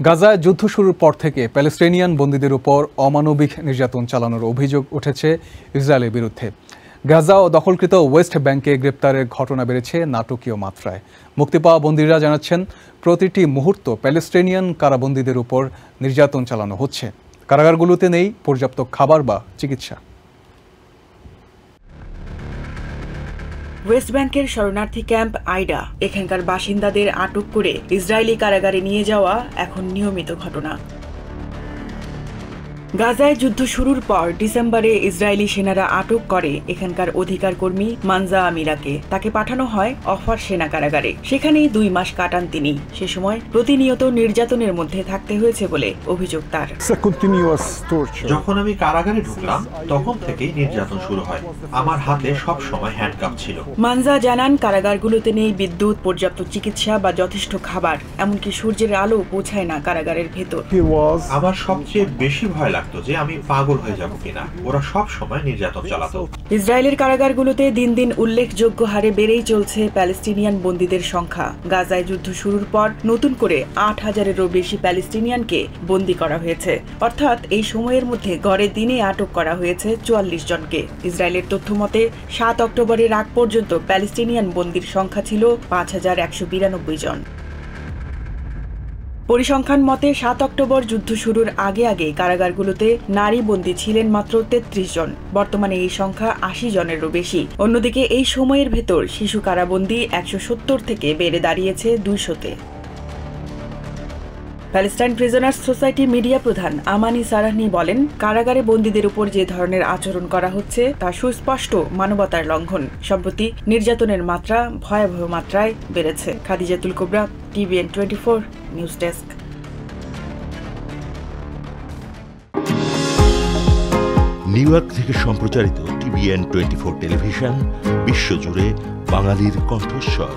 গাজায় যুদ্ধ শুরুর পর থেকে প্যালেস্টাইনিয়ান বন্দীদের উপর অমানবিক নির্যাতন চালানোর অভিযোগ উঠেছে ইসরায়েলের বিরুদ্ধে। গাজা ও দখলকৃত ওয়েস্ট ব্যাংকে গ্রেপ্তারের ঘটনা বেড়েছে নাটকীয় মাত্রায়। মুক্তি পাওয়া বন্দীরা জানাচ্ছেন, প্রতিটি মুহূর্ত প্যালেস্টাইনিয়ান কারাবন্দীদের উপর নির্যাতন চালানো হচ্ছে। কারাগারগুলোতে নেই পর্যাপ্ত খাবার বা চিকিৎসা। ওয়েস্ট ব্যাংকের শরণার্থী ক্যাম্প আইডা এখানকার বাসিন্দাদের আটক করে ইসরায়েলি কারাগারে নিয়ে যাওয়া এখন নিয়মিত ঘটনা। গাজায় যুদ্ধ শুরুর পর ডিসেম্বরে ইসরায়েলি সেনারা আটক করে এখানকার অধিকার কর্মী মানজা আমিরাকে। তাকে পাঠানো হয় অফার সেনা কারাগারে। সেখানেই 2 মাস কাটান তিনি। সে সময় প্রতিনিয়ত নির্যাতনের মধ্যে থাকতে হয়েছে বলে অভিযোগ তার। যখন আমি কারাগারে ঢুকলাম তখন থেকেই নির্যাতন শুরু হয়। আমার হাতে সব সময় হ্যান্ডকাপ ছিল। মানজা জানান, কারাগারগুলোতে নেই বিদ্যুৎ, পর্যাপ্ত চিকিৎসা বা যথেষ্ট খাবার, এমনকি সূর্যের আলো পৌঁছায় না কারাগারের ভেতর। আমার সবচেয়ে বেশি ভয় লাগতো যে আমি পাগল হয়ে যাব কিনা। ওরা সব সময় নির্যাতন চালাতো। ইসরায়েলের কারাগারগুলোতে দিন দিন উল্লেখযোগ্য হারে বেড়েই চলছে প্যালেস্টিনিয়ান বন্দীদের সংখ্যা। গাজায় যুদ্ধ শুরুর পর নতুন করে 8,000-এরও বেশি প্যালেস্টিনিয়ানকে বন্দী করা হয়েছে। অর্থাৎ এই সময়ের মধ্যে গড়ে দিনে আটক করা হয়েছে 44 জনকে। ইসরায়েলের তথ্য মতে 7 অক্টোবরের আগ পর্যন্ত প্যালেস্টিনিয়ান বন্দীর সংখ্যা ছিল 5,192 জন। পরিসংখ্যান মতে 7 অক্টোবর যুদ্ধ শুরুর আগে কারাগারগুলোতে নারী বন্দী ছিলেন মাত্র 33 জন। বর্তমানে এই সংখ্যা 80 জনেরও বেশি। অন্যদিকে এই সময়ের ভেতর শিশু কারাবন্দী 170 থেকে বেড়ে দাঁড়িয়েছে 200-তে। প্যালেস্টাইন প্রিজনার্স সোসাইটি মিডিয়া প্রধান আমানি সারাহনি বলেন, কারাগারে বন্দীদের উপর যে ধরনের আচরণ করা হচ্ছে তা সুস্পষ্ট মানবতার লঙ্ঘন। সম্প্রতি নির্যাতনের মাত্রা ভয়াবহ মাত্রায় বেড়েছে। খাদিজাতুল কুবরা, TVN 24 news desk. New York থেকে সম্প্রচারিত TVN 24 টেলিভিশন বিশ্বজুড়ে বাঙালির কণ্ঠস্বর।